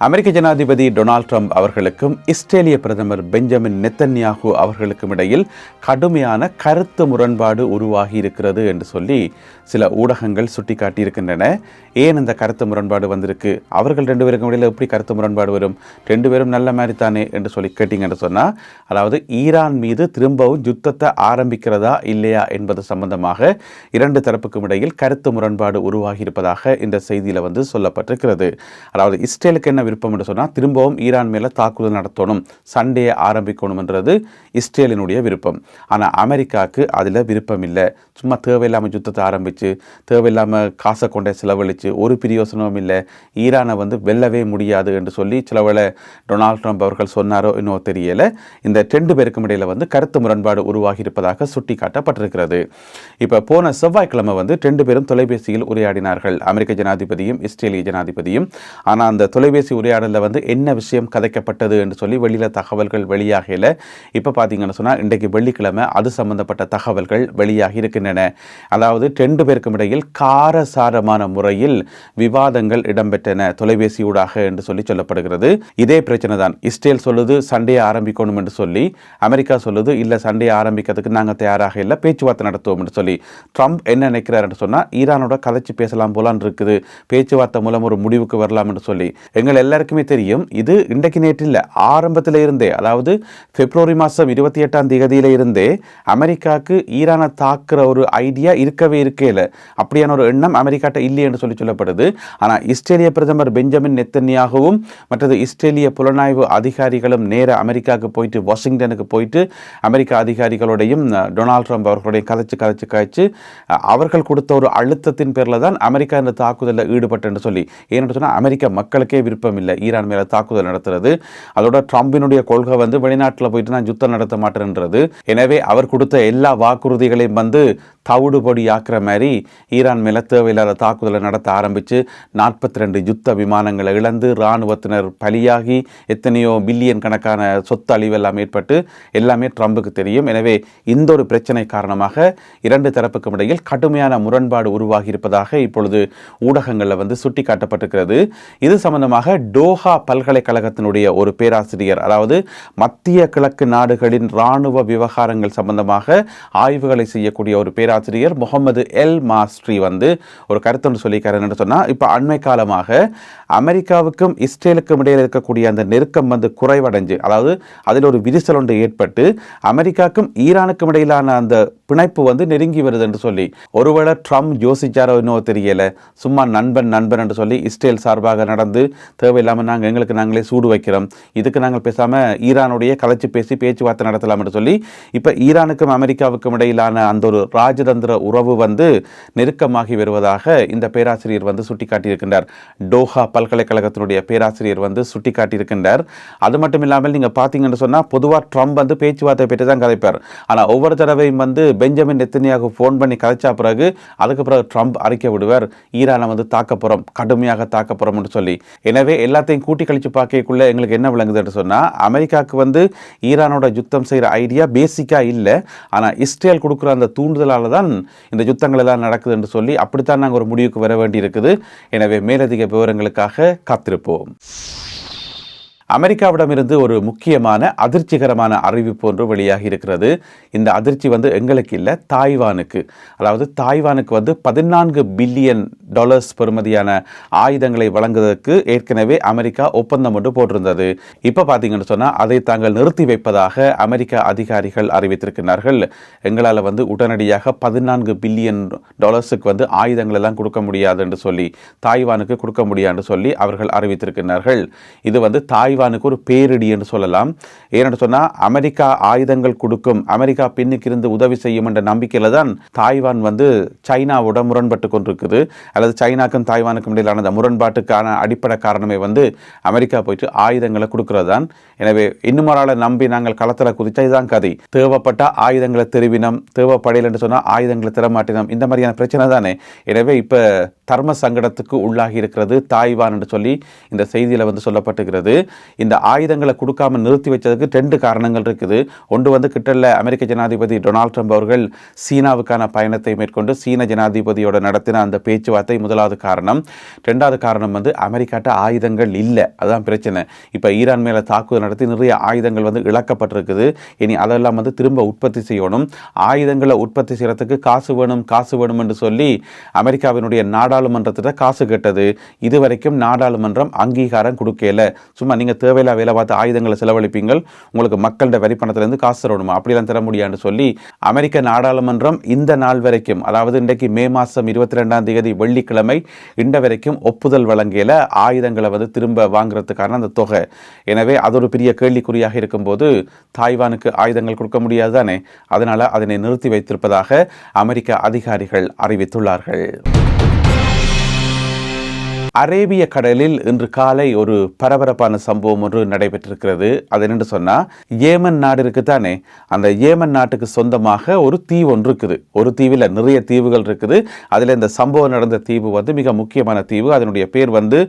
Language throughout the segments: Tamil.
அமெரிக்க ஜனாதிபதி டொனால்ட் ட்ரம்ப் அவர்களுக்கும் இஸ்ரேலிய பிரதமர் பெஞ்சமின் நெத்தன்யாகு அவர்களுக்கும் இடையில் கடுமையான கருத்து முரண்பாடு உருவாகி இருக்கிறது என்று சொல்லி சில ஊடகங்கள் சுட்டிக்காட்டியிருக்கின்றன. ஏன் இந்த கருத்து முரண்பாடு வந்திருக்கு, அவர்கள் ரெண்டு பேருக்கும் இடையில் எப்படி கருத்து முரண்பாடு வரும், ரெண்டு பேரும் நல்ல மாதிரி தானே என்று சொல்லி கேட்டிங்கன்னு சொன்னால், அதாவது ஈரான் மீது திரும்பவும் யுத்தத்தை ஆரம்பிக்கிறதா இல்லையா என்பது சம்பந்தமாக இரண்டு தரப்புக்கும் இடையில் கருத்து முரண்பாடு உருவாகி இருப்பதாக இந்த செய்தியில் சொல்லப்பட்டிருக்கிறது. அதாவது இஸ்ரேலுக்கு என்ன விருப்பம் என்று சொன்னால், திரும்பவும் ஈரான் மேலே தாக்குதல் நடத்தணும், சண்டையை ஆரம்பிக்கணும் என்றது இஸ்ரேலினுடைய விருப்பம். ஆனால் அமெரிக்காவுக்கு அதில் விருப்பம் இல்லை. சும்மா தேவையில்லாமல் யுத்தத்தை ஆரம்பித்து தேவையில்லாமல் காசை கொண்டே செலவழித்து ஒரு பிரயோசனமும் இல்லை, ஈரானை வெல்லவே முடியாது என்று சொல்லி சிலவேளை டொனால்ட் ட்ரம்ப் அவர்கள் சொன்னாரோ இன்னும் தெரியலை. இந்த ரெண்டு பேருக்கும் இடையில் கருத்து முரண்பாடு உருவாகி இருப்பதாக சுட்டி காட்டப்பட்டிருக்கிறது. இப்போ போன செவ்வாய்க்கிழமை ரெண்டு பேரும் தொலைபேசியில் உரையாடினார்கள், அமெரிக்க ஜனாதிபதியும் இஸ்ரேலிய ஜனாதிபதியும். ஆனால் அந்த தொலைபேசி உரையாடலில் என்ன விஷயம் கதைக்கப்பட்டது என்று சொல்லி வெளியில் தகவல்கள் வெளியாகல. இப்போ பார்த்தீங்கன்னு சொன்னால் இன்றைக்கு வெள்ளிக்கிழமை அது சம்பந்தப்பட்ட தகவல்கள் வெளியாகி இருக்கின்றன. அதாவது ரெண்டு பேருக்கும் இடையில் காரசாரமான முறையில் விவாதங்கள் இடம்பெற்றன தொலைபேசியூடாக என்று சொல்லி சொல்லப்படுகிறது. இதே பிரச்சனை தான். இஸ்ரேல் சொல்லுது சண்டையை ஆரம்பிக்கணும் என்று சொல்லி, அமெரிக்கா சொல்லுது இல்லை சண்டையை ஆரம்பிக்கிறதுக்கு நாங்கள் தயாராக இல்லை, பேச்சுவார்த்தை நடத்துவோம் என்று சொல்லி. ட்ரம்ப் என்ன நினைக்கிறார் என்று சொன்னால், ஈரானோட கதைச்சு பேசலாம் போலான் இருக்குது, பேச்சுவார்த்தை மூலம் ஒரு முடிவுக்கு வரலாம் என்று சொல்லி. எங்கள் எல்லாருக்குமே தெரியும், இது இன்றைக்கு நேற்று இல்லை, ஆரம்பத்தில் இருந்தே, அதாவது பிப்ரவரி மாதம் 28 இருந்தே அமெரிக்காவுக்கு ஈரானை தாக்குற ஒரு ஐடியா இருக்கவே இருக்கையில், அப்படியான ஒரு எண்ணம் அமெரிக்காட்ட இல்லை என்று சொல்லி சொல்லப்படுது. ஆனால் இஸ்ரேலிய பிரதமர் பெஞ்சமின் நெத்தன்யாகுவும் மற்றது இஸ்ரேலிய புலனாய்வு அதிகாரிகளும் நேர அமெரிக்காவுக்கு போயிட்டு, வாஷிங்டனுக்கு போயிட்டு அமெரிக்க அதிகாரிகளோடையும் டொனால்ட் ட்ரம்ப் அவர்களுடைய கதைச்சு அவர்கள் கொடுத்த ஒரு அழுத்தத்தின் பேரில் தான் அமெரிக்கா இந்த தாக்குதலில் ஈடுபட்டு என்று சொல்லி. ஏன்னு சொன்னால் அமெரிக்க மக்களுக்கே விருப்பம் இல்லை ஈரான் மேலே தாக்குதல் நடத்துறது. அதோட ட்ரம்பினுடைய கொள்கை வெளிநாட்டில் போயிட்டு நான் யுத்தம் நடத்த மாட்டேன்றது. எனவே அவர் கொடுத்த எல்லா வாக்குறுதிகளையும் தவிடுபொடி ஆக்குற மாதிரி ஈரான் மேலே தேவையில்லாத தாக்குதலை நடத்த ஆரம்பித்து 42 யுத்த விமானங்களை இழந்து இராணுவத்தினர் பலியாகி எத்தனையோ பில்லியன் கணக்கான சொத்து அழிவெல்லாம் ஏற்பட்டு எல்லாமே ட்ரம்புக்கு தெரியும். எனவே இந்த ஒரு பிரச்சனை காரணமாக இரண்டு தரப்புக்கும் இடையில் கடுமையான முரண்பாடு உருவாகி இருப்பதாக இப்பொழுது ஊடகங்களில் சுட்டி காட்டப்பட்டிருக்கிறது. இது சம்பந்தமாக டோஹா பல்கலைக்கழகத்தினுடைய ஒரு பேராசிரியர், அதாவது மத்திய கிழக்கு நாடுகளின் இராணுவ விவகாரங்கள் சம்பந்தமாக ஆய்வுகளை செய்யக்கூடிய ஒரு பேராசிரியர் முகமது எல் மாஸ்ட்ரி ஒரு கருத்து சொல்லியிருக்காரு. என்ன சொன்னால், இப்போ அண்மை காலமாக அமெரிக்காவுக்கும் இஸ்ரேலுக்கும் இடையில் இருக்கக்கூடிய அந்த நெருக்கம் குறைவடைஞ்சு, அதாவது அதில் ஒரு விரிசல் ஒன்று ஏற்பட்டு அமெரிக்காவுக்கும் ஈரானுக்கும் இடையிலான அந்த பிணைப்பு நெருங்கி வருது என்று சொல்லி, ஒருவேளை ட்ரம்ப் யோசிச்சாரோ இன்னும் தெரியல, சும்மா நண்பன் என்று சொல்லி இஸ்ரேல் சார்பாக நடந்து தேவையில்லாமல் நாங்கள் எங்களுக்கு நாங்களே சூடு வைக்கிறோம், இதுக்கு நாங்கள் பேசாமல் ஈரானுடைய கலைச்சு பேசி பேச்சுவார்த்தை நடத்தலாம் என்று சொல்லி இப்போ ஈரானுக்கும் அமெரிக்காவுக்கும் இடையிலான அந்த ஒரு ராஜதந்திர உறவு நெருக்கமாகி வருவதாக இந்த பேராசிரியர் சுட்டிக்காட்டியிருக்கின்றார். டோஹா பல்கலைக்கழகத்தினுடைய பேராசிரியர் சுட்டிக்காட்டியிருக்கின்றார். அது மட்டும் இல்லாமல் நீங்கள் பார்த்தீங்கன்னு சொன்னால், பொதுவாக ட்ரம்ப் பேச்சுவார்த்தை பற்றி தான் கதைப்பார். ஆனால் ஒவ்வொரு தடவையும் பெஞ்சமின் நெத்தன்யாகு ஃபோன் பண்ணி கதைச்சா பிறகு அதுக்கு பிறகு ட்ரம்ப் அறிக்கை விடுவார், ஈரானை தாக்க போகிறோம், கடுமையாக தாக்க போகிறோம் என்று சொல்லி. எனவே எல்லாத்தையும் கூட்டி கழிச்சு பார்க்கக்குள்ள எங்களுக்கு என்ன விளங்குதுன்னு சொன்னால், அமெரிக்காவுக்கு ஈரானோட யுத்தம் செய்கிற ஐடியா பேசிக்காக இல்லை, ஆனால் இஸ்ரேல் கொடுக்குற அந்த தூண்டுதலால் தான் இந்த யுத்தங்கள் எல்லாம் நடக்குது என்று சொல்லி அப்படித்தான் நாங்கள் ஒரு முடிவுக்கு வர வேண்டி இருக்குது. எனவே மேலதிக விவரங்களுக்காக காத்திருப்போம். அமெரிக்காவிடமிருந்து ஒரு முக்கியமான அதிர்ச்சிகரமான அறிவிப்பு ஒன்று வெளியாகி இருக்கிறது. இந்த அதிர்ச்சி எங்களுக்கு இல்லை, தாய்வானுக்கு. அதாவது தாய்வானுக்கு $14 பில்லியன் பெறுமதியான ஆயுதங்களை வழங்குவதற்கு ஏற்கனவே அமெரிக்கா ஒப்பந்தம் ஒன்று போட்டிருந்தது. இப்போ பார்த்தீங்கன்னு சொன்னால் அதை தாங்கள் நிறுத்தி வைப்பதாக அமெரிக்க அதிகாரிகள் அறிவித்திருக்கிறார்கள். எங்களால் உடனடியாக $14 பில்லியன் ஆயுதங்கள் எல்லாம் கொடுக்க முடியாது என்று சொல்லி, தாய்வானுக்கு கொடுக்க முடியாது சொல்லி அவர்கள் அறிவித்திருக்கிறார்கள். இது தாய்வானுக்கு ஒரு பேரிடி என்று சொல்லலாம். ஏனென்று சொன்னால், அமெரிக்கா ஆயுதங்கள் கொடுக்கும், அமெரிக்கா பின்னுக்கு இருந்து உதவி செய்யும் என்ற நம்பிக்கையில் தான் தாய்வான் சைனாவோட முரண்பட்டு கொண்டிருக்குது. அல்லது சைனாக்கும் தாய்வானுக்கும் இடையிலான அந்த முரண்பாட்டுக்கான அடிப்படை காரணமே அமெரிக்கா போயிட்டு ஆயுதங்களை கொடுக்கிறது தான். எனவே இன்னும் ஒரு ஆளை நம்பி நாங்கள் களத்தில் குதிச்சா இதுதான் கதை. தேவைப்பட்ட ஆயுதங்களை தெரிவினம், தேவைப்படையில் என்று சொன்னால் ஆயுதங்களை தரமாட்டினோம், இந்த மாதிரியான பிரச்சனை தானே. எனவே இப்போ தர்ம சங்கடத்துக்கு உள்ளாகி இருக்கிறது தாய்வான் என்று சொல்லி இந்த செய்தியில் சொல்லப்பட்டிருக்கிறது. இந்த ஆயுதங்களை கொடுக்காம நிறுத்தி வச்சதுக்கு 2 காரணங்கள் இருக்குது. ஒன்று வந்து கிட்டல அமெரிக்க ஜனாதிபதி டொனால்ட் ட்ரம்ப் அவர்கள் சீனாவுக்கான பயணத்தை மேற்கொண்டு சீன ஜனாதிபதியோட நடத்தின அந்த பேச்சுவார்த்தை முதலாவது காரணம். 2வது காரணம் வந்து அமெரிக்காட்ட ஆயுதங்கள் இல்லை, அதுதான் பிரச்சனை. இப்போ ஈரான் மேலே தாக்குதல் நடத்தி நிறைய ஆயுதங்கள் வந்து இழக்கப்பட்டிருக்குது. இனி அதெல்லாம் வந்து திரும்ப உற்பத்தி செய்யணும். ஆயுதங்களை உற்பத்தி செய்யறதுக்கு காசு வேணும் என்று சொல்லி அமெரிக்காவினுடைய நாடாளுமன்றத்திட்ட காசு கேட்டது. இதுவரைக்கும் நாடாளுமன்றம் அங்கீகாரம் கொடுக்கல. சும்மா நீங்கள் தேவையில்லா வேலை பார்த்து ஆயுதங்களை செலவழிப்பீங்கள், உங்களுக்கு மக்களோட வரிப்பணத்திலிருந்து காசு தரணுமா, அப்படிலாம் தர முடியாதுன்னு சொல்லி அமெரிக்க நாடாளுமன்றம் இந்த நாள் வரைக்கும், அதாவது இன்றைக்கு மே மாதம் 22ஆம் தேதி வெள்ளிக்கிழமை இன்ற வரைக்கும் ஒப்புதல் வழங்கல ஆயுதங்களை வந்து திரும்ப வாங்குறதுக்கான அந்த தொகை. எனவே அது ஒரு பெரிய கேள்விக்குறியாக இருக்கும்போது தாய்வானுக்கு ஆயுதங்கள் கொடுக்க முடியாது தானே, அதனால அதனை நிறுத்தி வைத்திருப்பதாக அமெரிக்க அதிகாரிகள் அறிவித்துள்ளார்கள். அரேபிய கடலில் இன்று காலை ஒரு பரபரப்பான சம்பவம் ஒன்று நடைபெற்றிருக்கிறது. அது என்னென்று சொன்னால், ஏமன் நாடு இருக்குதானே, அந்த ஏமன் நாட்டுக்கு சொந்தமாக ஒரு தீவு ஒன்று இருக்குது. ஒரு தீவில் நிறைய தீவுகள் இருக்குது. அதில் இந்த சம்பவம் நடந்த தீவு வந்து மிக முக்கியமான தீவு. அதனுடைய பேர் வந்து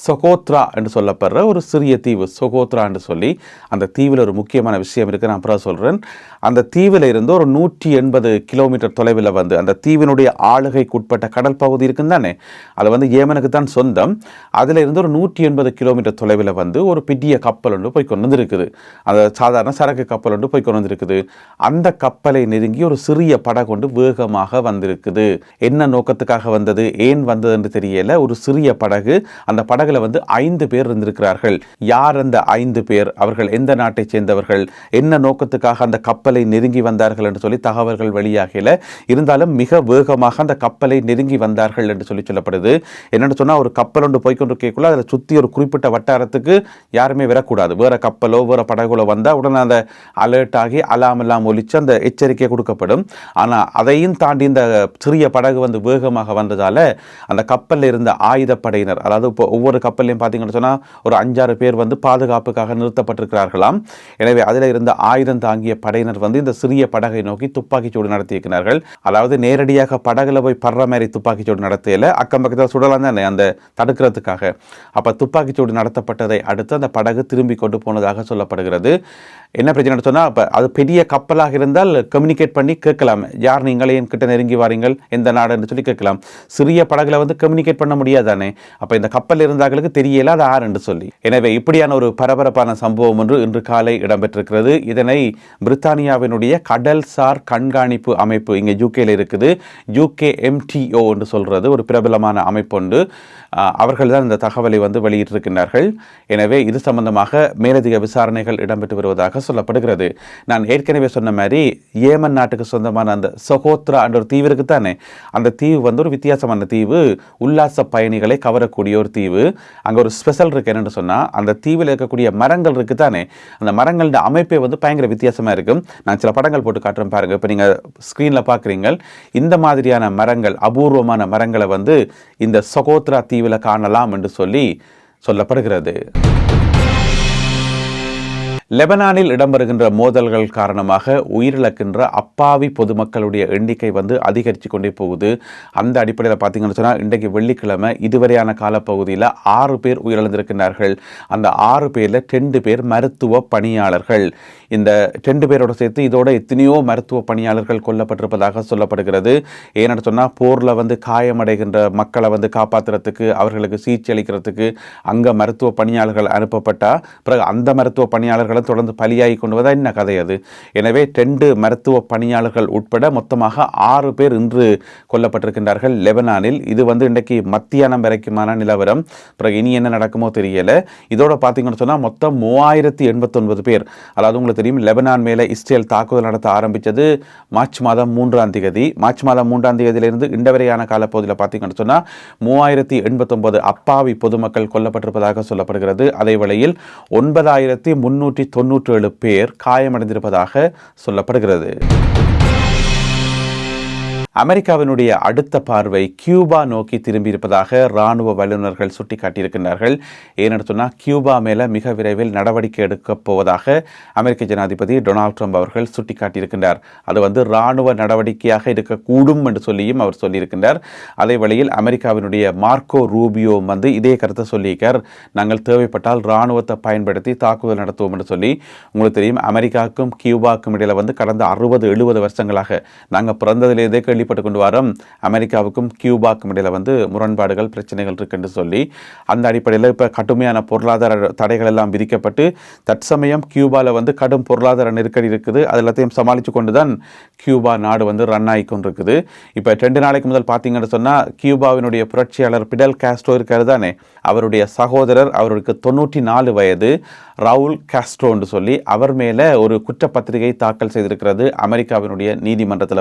சொகோத்ரா என்று சொல்லப்படுற ஒரு சிறிய தீவு, சொகோத்ரா என்று சொல்லி. அந்த தீவில் ஒரு முக்கியமான விஷயம் இருக்குது, நான் அப்புறம் சொல்கிறேன். அந்த தீவில் இருந்து ஒரு 180 கிலோமீட்டர் தொலைவில் வந்து அந்த தீவினுடைய ஆளுகைக்குட்பட்ட கடல் பகுதி இருக்குன்னு தானே, அது வந்து ஏமனுக்கு தான் சொந்தம். அதில் இருந்து ஒரு 180 கிலோமீட்டர் தொலைவில் வந்து ஒரு பெரிய கப்பல் ஒன்று போய் கொண்டு வந்துருக்குது. அந்த சாதாரண சரக்கு கப்பல் ஒன்று போய் கொண்டு வந்துருக்குது. அந்த கப்பலை நெருங்கி ஒரு சிறிய படகு கொண்டு வேகமாக வந்திருக்குது. என்ன நோக்கத்துக்காக வந்தது, ஏன் வந்தது என்று தெரியல. ஒரு சிறிய படகு, அந்த படகுல வந்து 5 பேர் இருந்திருக்கிறார்கள். யார் அந்த 5 பேர், அவர்கள் எந்த நாட்டை சேர்ந்தவர்கள், என்ன நோக்கத்துக்காக அந்த கப்பலை நெருங்கி வந்தார்கள் என்று சொல்லி தகவல்கள் வெளியாகல. இருந்தாலும் மிக வேகமாக அந்த கப்பலை நெருங்கி வந்தார்கள் என்று சொல்லப்படுது. என்னென்னு சொன்னால், ஒரு கப்பல் ஒன்று போய்கொண்டிருக்கக்குள்ள அதில் சுற்றி ஒரு குறிப்பிட்ட வட்டாரத்துக்கு யாருமே வரக்கூடாது. வேற கப்பலோ வேற படகுலோ வந்தால் உடனே அந்த அலர்ட் ஆகி அலாம் எல்லாம் ஒலிச்சு அந்த எச்சரிக்கை கொடுக்கப்படும். ஆனால் அதையும் தாண்டி இந்த சிறிய படகு வந்து வேகமாக வந்ததால அந்த கப்பலில் இருந்த ஆயுதப்படையினர், அதாவது இப்போ ஒவ்வொரு கப்பல்லையும் பார்த்தீங்கன்னு சொன்னால் ஒரு 5-6 பேர் வந்து பாதுகாப்புக்காக நிறுத்தப்பட்டிருக்கிறார்களாம். எனவே அதில் இருந்த ஆயுதம் தாங்கிய படையினர் வந்து இந்த சிறிய படகை நோக்கி துப்பாக்கிச்சூடு நடத்தியிருக்கிறார்கள். அதாவது நேரடியாக படகுல போய் படுற மாதிரி துப்பாக்கிச்சூடு நடத்தையில அக்கம் பக்கத்தில் சுடலாம் தானே அந்த தடுக்கிறதுக்காக. அப்போ துப்பாக்கிச்சூடு நடத்தப்பட்டதை அடுத்து அந்த படகு திரும்பி கொண்டு போனதாக சொல்லப்படுகிறது. என்ன பிரச்சனை சொன்னால், அப்போ அது பெரிய கப்பலாக இருந்தால் கம்யூனிகேட் பண்ணி கேட்கலாம், யார் நீங்களே என் கிட்ட நெருங்கி வாரீங்கள், எந்த நாடுன்னு சொல்லி கேட்கலாம். சிறிய படகுல வந்து கம்யூனிகேட் பண்ண முடியாதானே. அப்போ இந்த கப்பல் இருந்தாங்களுக்கு தெரியல அது யார் என்று சொல்லி. எனவே இப்படியான ஒரு பரபரப்பான சம்பவம் ஒன்று இன்று காலை இடம்பெற்றிருக்கிறது. இதனை பிரித்தானியாவினுடைய கடல்சார் கண்காணிப்பு அமைப்பு இங்கே யூகேல இருக்குது, UKMTO என்று சொல்றது ஒரு பிரபலமான அமைப்பு உண்டு. அவர்கள் தான் இந்த தகவலை வந்து வெளியிட்டிருக்கின்றார்கள். எனவே இது சம்பந்தமாக மேலதிக விசாரணைகள் இடம்பெற்று வருவதாக சொல்லப்படுகிறது. நான் ஏற்கனவே சொன்ன மாதிரி ஏமன் நாட்டுக்கு சொந்தமான அந்த சொகோத்ரா என்ற ஒரு தீவு இருக்குத்தானே, அந்த தீவு வந்து ஒரு வித்தியாசமான தீவு, உல்லாச பயணிகளை கவரக்கூடிய ஒரு தீவு. அங்கே ஒரு ஸ்பெஷல் இருக்கு. என்னென்னு சொன்னால், அந்த தீவில் இருக்கக்கூடிய மரங்கள் இருக்குத்தானே, அந்த மரங்களோட அமைப்பே வந்து பயங்கர வித்தியாசமாக இருக்கும். நான் சில படங்கள் போட்டு காட்டுறேன் பாருங்க. இப்போ நீங்கள் ஸ்க்ரீனில் பார்க்குறீங்க, இந்த மாதிரியான மரங்கள், அபூர்வமான மரங்களை வந்து இந்த சொகோத்ரா தீவில் காணலாம் என்று சொல்லி சொல்லப்படுகிறது. லெபனானில் இடம்பெறுகின்ற மோதல்கள் காரணமாக உயிரிழக்கின்ற அப்பாவி பொதுமக்களுடைய எண்ணிக்கை வந்து அதிகரித்து கொண்டே போகுது. அந்த அடிப்படையில் பார்த்தீங்கன்னு சொன்னால், இன்றைக்கு வெள்ளிக்கிழமை இதுவரையான காலப்பகுதியில் 6 பேர் உயிரிழந்திருக்கிறார்கள். அந்த 6 பேரில் 2 பேர் மருத்துவ பணியாளர்கள். இந்த 2 பேரோட சேர்த்து இதோட எத்தனையோ மருத்துவ பணியாளர்கள் கொல்லப்பட்டிருப்பதாக சொல்லப்படுகிறது. ஏன்னு சொன்னால், போரில் வந்து காயமடைகின்ற மக்களை வந்து காப்பாற்றுறதுக்கு, அவர்களுக்கு சிகிச்சை அளிக்கிறதுக்கு அங்கே மருத்துவ பணியாளர்கள் அனுப்பப்பட்டால் பிறகு அந்த மருத்துவ பணியாளர்கள் தொடர்ந்து பலியாகி கொண்டு வந்தா என்ன கதை அது. எனவே 2 மருத்துவ பணியாளர்கள் உட்பட மொத்தமாக 6 பேர் இன்று கொல்லப்பட்டிருக்கின்றார்கள் லெபனானில். இது வந்து இன்றைக்கு மத்தியானம் வரைக்குமான நிலவரம். பிறகு இனி என்ன நடக்குமோ தெரியல. இதோட பார்த்தீங்கன்னு சொன்னால் மொத்தம் 3089 பேர். அதாவது உங்களுக்கு தெரியும், லெபனான் மேலே இஸ்ரேல் தாக்குதல் நடத்த ஆரம்பித்தது மார்ச் மாதம் 3ஆம் தேதி. மார்ச் மாதம் 3ஆம் தேதியிலிருந்து இந்த வரையான காலப்பகுதியில் பார்த்தீங்கன்னு சொன்னால் 3089 அப்பாவி பொதுமக்கள் கொல்லப்பட்டிருப்பதாக சொல்லப்படுகிறது. அதே வேளையில் 9397 பேர் காயமடைந்திருப்பதாக சொல்லப்படுகிறது. அமெரிக்காவினுடைய அடுத்த பார்வை கியூபா நோக்கி திரும்பி இருப்பதாக இராணுவ வல்லுநர்கள் சுட்டிக்காட்டியிருக்கிறார்கள். ஏன்னு சொன்னால் கியூபா மேல மிக விரைவில் நடவடிக்கை எடுக்கப் போவதாக அமெரிக்க ஜனாதிபதி டொனால்ட் ட்ரம்ப் அவர்கள் சுட்டிக்காட்டியிருக்கின்றார். அது இராணுவ நடவடிக்கையாக இருக்கக்கூடும் என்று சொல்லியும் அவர் சொல்லியிருக்கின்றார். அதே வழியில் அமெரிக்காவினுடைய மார்க்கோ ரூபியோ இதே கருத்தை சொல்லியிருக்கார். நாங்கள் தேவைப்பட்டால் இராணுவத்தை பயன்படுத்தி தாக்குதல் நடத்துவோம் என்று சொல்லி. உங்களுக்கு தெரியும், அமெரிக்காவுக்கும் கியூபாவுக்கும் இடையில கடந்த 60-70 வருஷங்களாக நாங்கள் பிறந்ததிலேயே கேள்விப்பட்டு கொண்டு வரோம் அமெரிக்காவுக்கும் கியூபாவுக்கும் இடையில முரண்பாடுகள் பிரச்சனைகள் இருக்குன்னு சொல்லி. அந்த அடிப்படையில் இப்போ கடுமையான பொருளாதார தடைகள் எல்லாம் விதிக்கப்பட்டு தற்சமயம் கியூபாவில் கடும் பொருளாதார நெருக்கடி இருக்குது. அது எல்லாத்தையும் சமாளித்து கொண்டு தான் கியூபா நாடு ரன் ஆகி கொண்டிருக்குது. இப்போ 2 நாளைக்கு முதல் பார்த்தீங்கன்னு சொன்னால் கியூபாவினுடைய புரட்சியாளர் பிடல் காஸ்ட்ரோ இருக்காரு தானே, அவருடைய சகோதரர், அவருக்கு 94 வயது, ரவுல் காஸ்ட்ரோ என்று சொல்லி அவர் மேலே ஒரு குற்றப்பத்திரிகை தாக்கல் செய்திருக்கிறது அமெரிக்காவினுடைய நீதிமன்றத்தில்.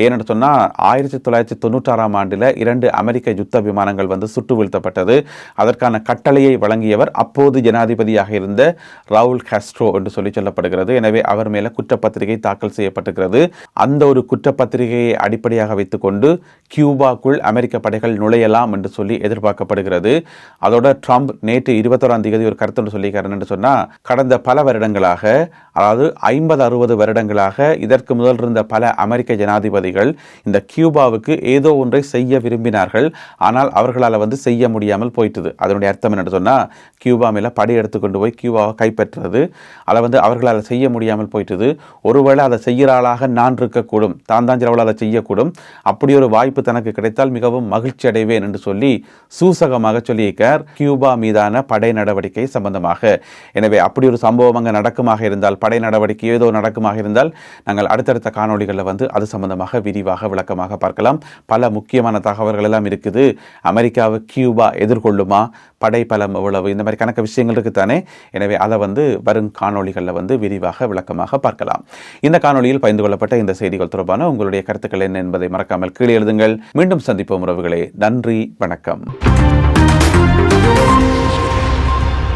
ஏன்னு சொன்னால் 1996ஆம் ஆண்டில் 2 அமெரிக்க யுத்த விமானங்கள் சுட்டு வீழ்த்தப்பட்டது. அதற்கான கட்டளையை வழங்கியவர் அப்போது ஜனாதிபதியாக இருந்த ரவுல் காஸ்ட்ரோ என்று சொல்லி சொல்லப்படுகிறது. எனவே அவர் மேலே குற்றப்பத்திரிகை தாக்கல் செய்யப்பட்டிருக்கிறது. அந்த ஒரு குற்றப்பத்திரிகையை அடிப்படையாக வைத்துக்கொண்டு கியூபாக்குள் அமெரிக்க படைகள் நுழையலாம் என்று சொல்லி எதிர்பார்க்கப்படுகிறது. அதோட ட்ரம்ப் நேற்று 21ஆம் தேதி ஒரு கருத்து சொல்லியிருக்காரு என்று சொன்னால், கடந்த பல வருடங்களாக, அதாவது 50-60 வருடங்களாக இதற்கு முதல் இருந்த பல அமெரிக்க ஜனாதிபதிகள் இந்த கியூபாவுக்கு ஏதோ ஒன்றை செய்ய விரும்பினார்கள். ஆனால் அவர்களால் செய்ய முடியாமல் போயிட்டது. அதனுடைய அர்த்தம் என்னென்னு சொன்னால், கியூபா மேலே படை எடுத்துக்கொண்டு போய் கியூபாவை கைப்பற்றுறது, அதை அவர்களால் செய்ய முடியாமல் போயிட்டது. ஒருவேளை அதை செய்கிற ஆளாக நான் இருக்கக்கூடும், தான் சிலவளால் அதை செய்யக்கூடும், அப்படி ஒரு வாய்ப்பு தனக்கு கிடைத்தால் மிகவும் மகிழ்ச்சி அடைவேன் என்று சொல்லி சூசகமாக சொல்லியிருக்கார் கியூபா மீதான படை நடவடிக்கை சம்பந்தமாக. எனவே அப்படி ஒரு சம்பவம் அங்கே நடக்குமாக இருந்தால், படை நடவடிக்கை ஏதோ நடக்குமாக இருந்தால், நாங்கள் அடுத்தடுத்த காணொளிகளில் அது சம்பந்தமாக விரிவாக விளக்கமாக பார்க்கலாம். பல முக்கியமான தகவல்கள் எல்லாம் இருக்குது. அமெரிக்காவை கியூபா எதிர்கொள்ளுமா, படை பலம் எவ்வளவு, இந்த மாதிரி கணக்கு விஷயங்கள் இருக்குத்தானே. எனவே அதை வரும் காணொளிகளில் விரிவாக விளக்கமாக பார்க்கலாம். இந்த காணொளியில் பகிர்ந்து கொள்ளப்பட்ட இந்த செய்திகள் தொடர்பான உங்களுடைய கருத்துக்கள் என்ன என்பதை மறக்காமல் கீழே எழுதுங்கள். மீண்டும் சந்திப்போம் உறவுகளே. நன்றி, வணக்கம்.